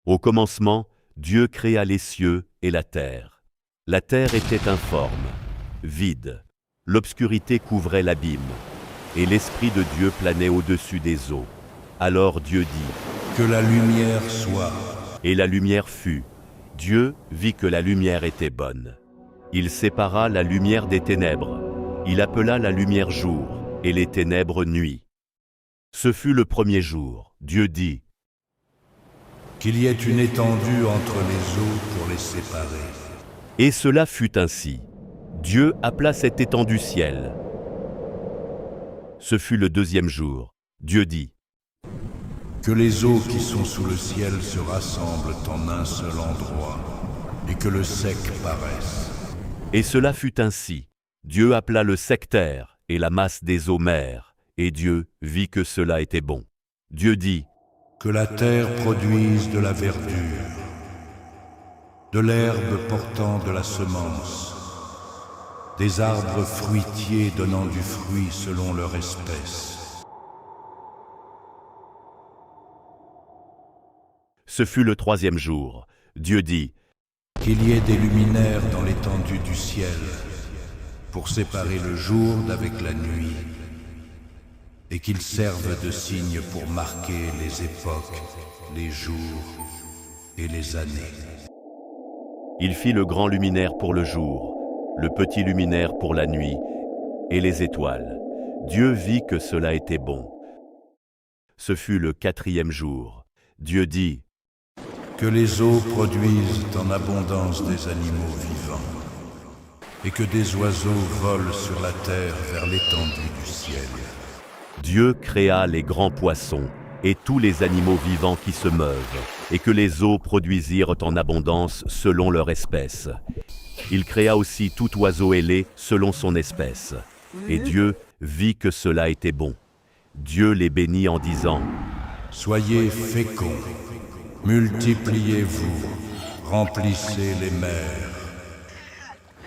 Au commencement, Dieu créa les cieux et la terre. La terre était informe, vide. L'obscurité couvrait l'abîme, et l'Esprit de Dieu planait au-dessus des eaux. Alors Dieu dit : Que la lumière soit. Et la lumière fut. Dieu vit que la lumière était bonne. Il sépara la lumière des ténèbres. Il appela la lumière jour, et les ténèbres nuit. Ce fut le premier jour. Dieu dit : Qu'il y ait une étendue entre les eaux pour les séparer. Et cela fut ainsi. Dieu appela cette étendue ciel. Ce fut le deuxième jour. Dieu dit : Que les eaux qui sont sous le ciel se rassemblent en un seul endroit, et que le sec paraisse. Et cela fut ainsi. Dieu appela le sec terre et la masse des eaux mer, et Dieu vit que cela était bon. Dieu dit : Que la terre produise de la verdure, de l'herbe portant de la semence, des arbres fruitiers donnant du fruit selon leur espèce. Ce fut le troisième jour. Dieu dit : Qu'il y ait des luminaires dans l'étendue du ciel, pour séparer le jour d'avec la nuit, et qu'ils servent de signes pour marquer les époques, les jours et les années. Il fit le grand luminaire pour le jour, le petit luminaire pour la nuit, et les étoiles. Dieu vit que cela était bon. Ce fut le quatrième jour. Dieu dit : Que les eaux produisent en abondance des animaux vivants, et que des oiseaux volent sur la terre vers l'étendue du ciel. Dieu créa les grands poissons et tous les animaux vivants qui se meuvent, et que les eaux produisirent en abondance selon leur espèce. Il créa aussi tout oiseau ailé selon son espèce. Et Dieu vit que cela était bon. Dieu les bénit en disant : Soyez féconds, multipliez-vous, remplissez les mers,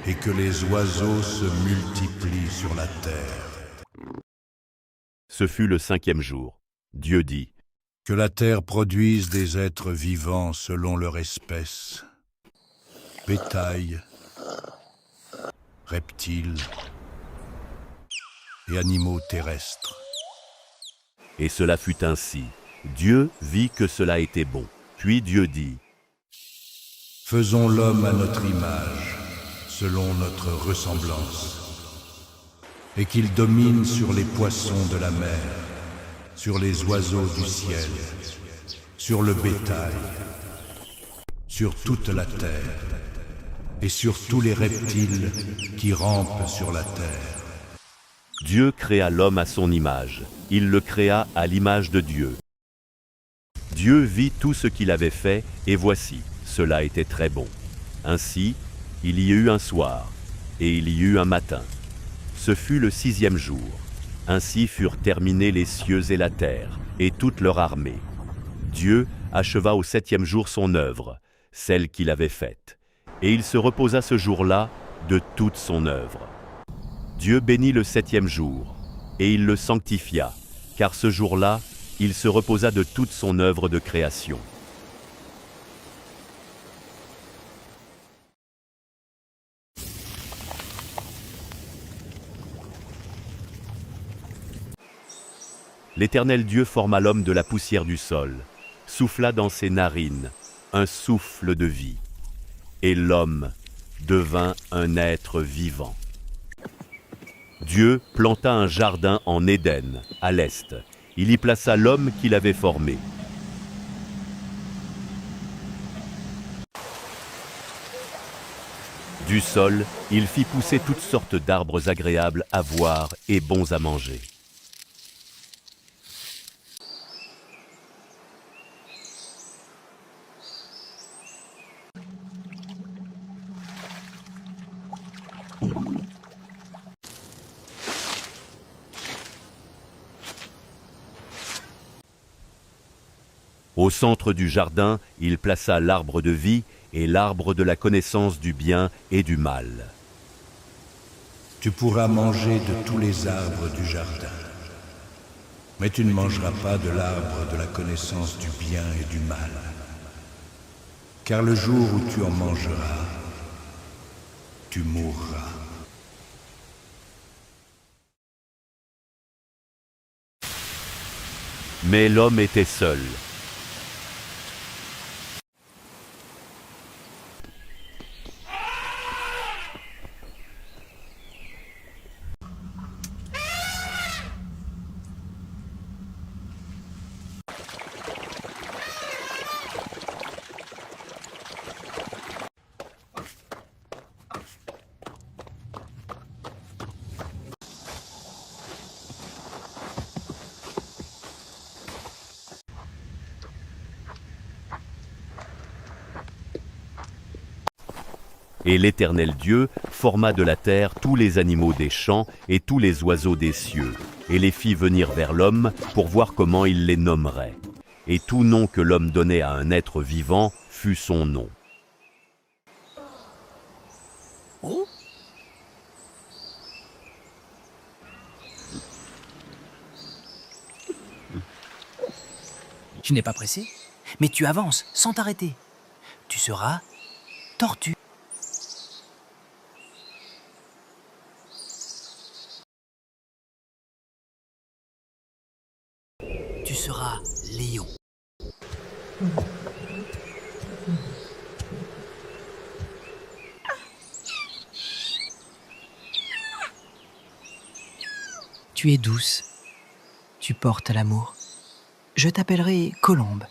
et que les oiseaux se multiplient sur la terre. Ce fut le cinquième jour. Dieu dit : Que la terre produise des êtres vivants selon leur espèce, bétail, reptiles et animaux terrestres. Et cela fut ainsi. Dieu vit que cela était bon. Puis Dieu dit : Faisons l'homme à notre image, selon notre ressemblance, et qu'il domine sur les poissons de la mer, sur les oiseaux du ciel, sur le bétail, sur toute la terre, et sur tous les reptiles qui rampent sur la terre. Dieu créa l'homme à son image. Il le créa à l'image de Dieu. Dieu vit tout ce qu'il avait fait, et voici, cela était très bon. Ainsi, il y eut un soir, et il y eut un matin. Ce fut le sixième jour. Ainsi furent terminés les cieux et la terre, et toute leur armée. Dieu acheva au septième jour son œuvre, celle qu'il avait faite. Et il se reposa ce jour-là de toute son œuvre. Dieu bénit le septième jour, et il le sanctifia, car ce jour-là, il se reposa de toute son œuvre de création. L'Éternel Dieu forma l'homme de la poussière du sol, souffla dans ses narines un souffle de vie, et l'homme devint un être vivant. Dieu planta un jardin en Éden, à l'est. Il y plaça l'homme qu'il avait formé. Du sol, il fit pousser toutes sortes d'arbres agréables à voir et bons à manger. Au centre du jardin, il plaça l'arbre de vie et l'arbre de la connaissance du bien et du mal. Tu pourras manger de tous les arbres du jardin, mais tu ne mangeras pas de l'arbre de la connaissance du bien et du mal, car le jour où tu en mangeras, tu mourras. Mais l'homme était seul. Et l'Éternel Dieu forma de la terre tous les animaux des champs et tous les oiseaux des cieux, et les fit venir vers l'homme pour voir comment il les nommerait. Et tout nom que l'homme donnait à un être vivant fut son nom. Oh. Tu n'es pas pressé, mais tu avances sans t'arrêter. Tu seras tortue. Tu seras lion. Tu es douce. Tu portes l'amour. Je t'appellerai Colombe.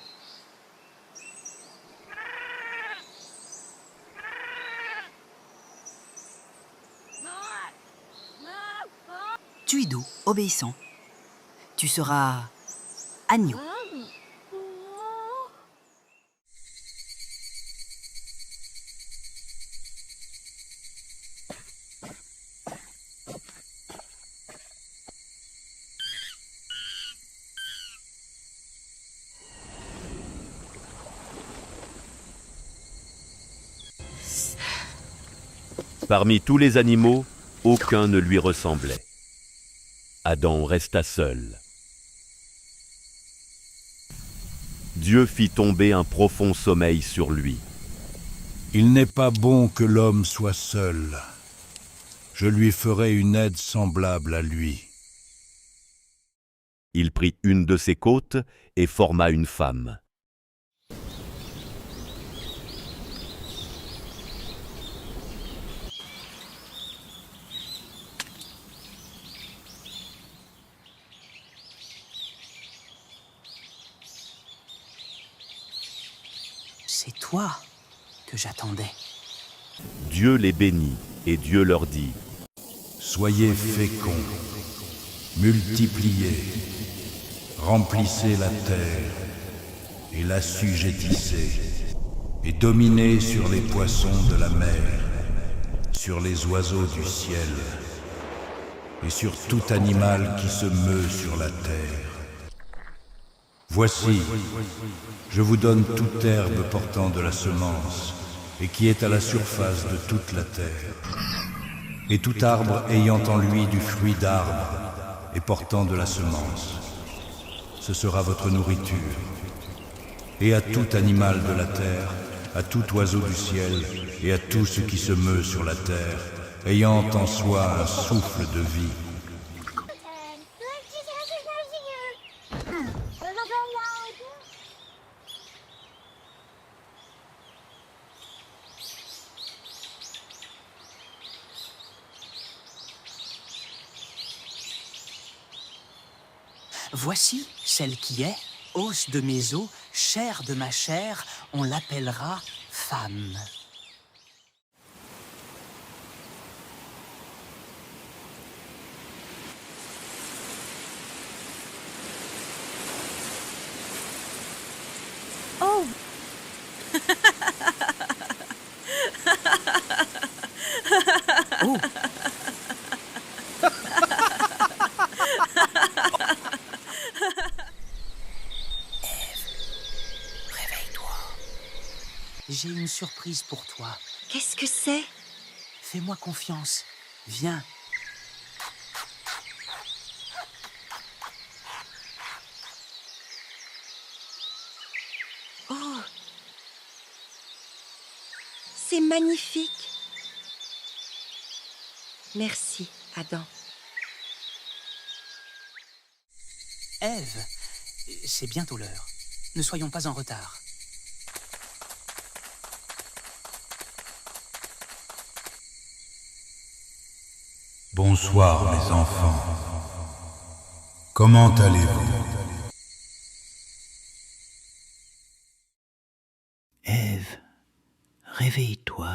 Tu es doux, obéissant. Tu seras agneau. Parmi tous les animaux, aucun ne lui ressemblait. Adam resta seul. Dieu fit tomber un profond sommeil sur lui. Il n'est pas bon que l'homme soit seul. Je lui ferai une aide semblable à lui. Il prit une de ses côtes et forma une femme. C'est toi que j'attendais. Dieu les bénit, et Dieu leur dit : Soyez féconds, multipliez, remplissez la terre et l'assujettissez, et dominez sur les poissons de la mer, sur les oiseaux du ciel, et sur tout animal qui se meut sur la terre. Voici, je vous donne toute herbe portant de la semence, et qui est à la surface de toute la terre, et tout arbre ayant en lui du fruit d'arbre, et portant de la semence. Ce sera votre nourriture. Et à tout animal de la terre, à tout oiseau du ciel, et à tout ce qui se meut sur la terre, ayant en soi un souffle de vie. Voici celle qui est, os de mes os, chair de ma chair, on l'appellera femme. Oh. Oh. J'ai une surprise pour toi. Qu'est-ce que c'est? Fais-moi confiance. Viens. Oh. c'est magnifique. Merci, Adam. Ève, c'est bientôt l'heure. Ne soyons pas en retard. Bonsoir, mes enfants. Comment allez-vous? Ève, réveille-toi.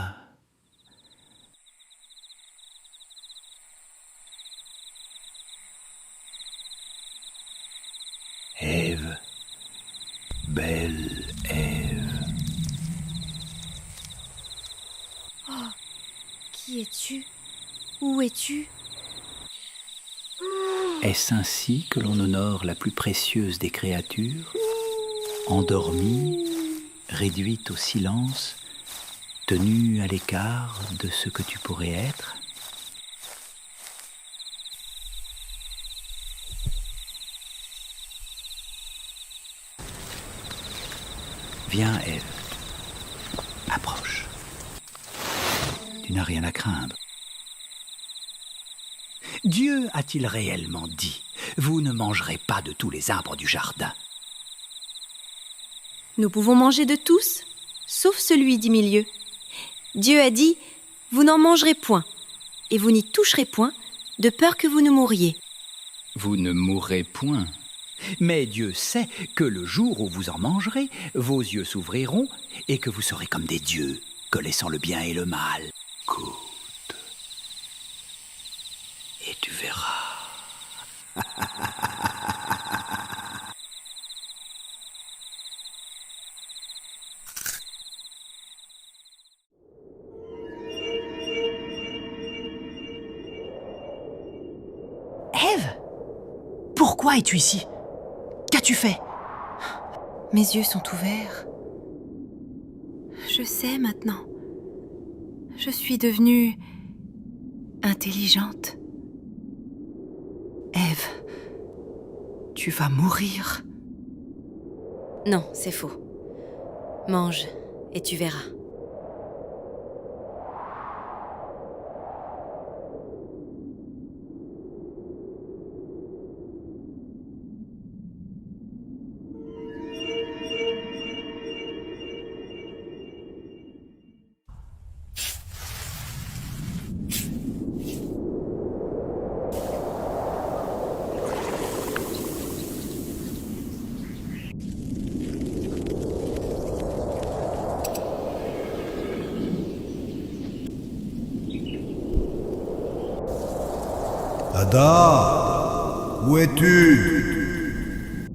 Ève, belle Ève. Oh, qui es-tu? Où es-tu? Est-ce ainsi que l'on honore la plus précieuse des créatures, endormie, réduite au silence, tenue à l'écart de ce que tu pourrais être? Viens, Ève, approche. Tu n'as rien à craindre. Dieu a-t-il réellement dit « Vous ne mangerez pas de tous les arbres du jardin » ? Nous pouvons manger de tous, sauf celui du milieu. Dieu a dit, vous n'en mangerez point, et vous n'y toucherez point, de peur que vous ne mouriez. Vous ne mourrez point. Mais Dieu sait que le jour où vous en mangerez, vos yeux s'ouvriront et que vous serez comme des dieux, connaissant le bien et le mal. Écoute, et tu verras. Ève, pourquoi es-tu ici? Qu'as-tu fait? Mes yeux sont ouverts. Je sais maintenant. Je suis devenue intelligente. Ève, tu vas mourir. Non, c'est faux. Mange, et tu verras. Adam, où es-tu?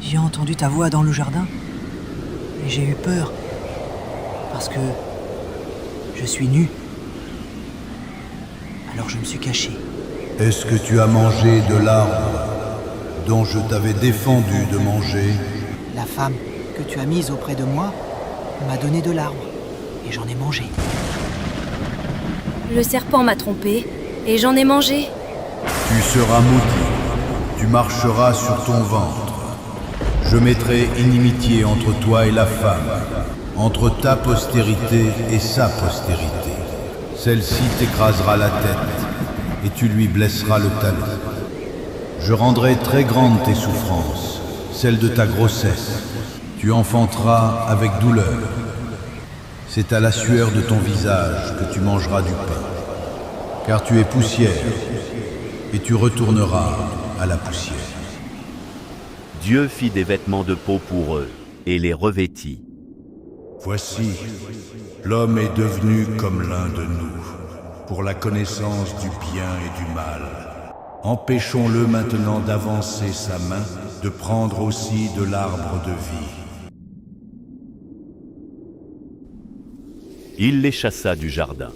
J'ai entendu ta voix dans le jardin et j'ai eu peur parce que je suis nu. Alors je me suis caché. Est-ce que tu as mangé de l'arbre dont je t'avais défendu de manger? La femme que tu as mise auprès de moi m'a donné de l'arbre et j'en ai mangé. Le serpent m'a trompé et j'en ai mangé. Tu seras maudit, tu marcheras sur ton ventre. Je mettrai inimitié entre toi et la femme, entre ta postérité et sa postérité. Celle-ci t'écrasera la tête et tu lui blesseras le talon. Je rendrai très grandes tes souffrances, celles de ta grossesse. Tu enfanteras avec douleur. C'est à la sueur de ton visage que tu mangeras du pain. Car tu es poussière, et tu retourneras à la poussière. Dieu fit des vêtements de peau pour eux, et les revêtit. Voici, l'homme est devenu comme l'un de nous, pour la connaissance du bien et du mal. Empêchons-le maintenant d'avancer sa main, de prendre aussi de l'arbre de vie. Il les chassa du jardin.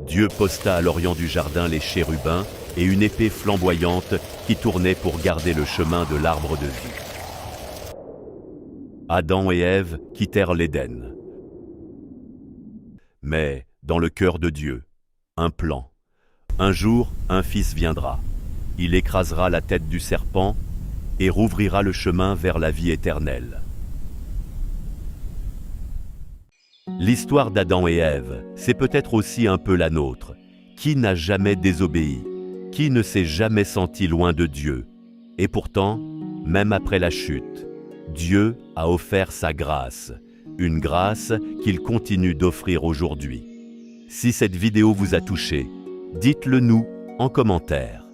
Dieu posta à l'orient du jardin les chérubins et une épée flamboyante qui tournait pour garder le chemin de l'arbre de vie. Adam et Ève quittèrent l'Éden. Mais, dans le cœur de Dieu, un plan, Un jour, un fils viendra. Il écrasera la tête du serpent et rouvrira le chemin vers la vie éternelle. L'histoire d'Adam et Ève, c'est peut-être aussi un peu la nôtre. Qui n'a jamais désobéi? Qui ne s'est jamais senti loin de Dieu? Et pourtant, même après la chute, Dieu a offert sa grâce, une grâce qu'il continue d'offrir aujourd'hui. Si cette vidéo vous a touché, dites-le nous en commentaire.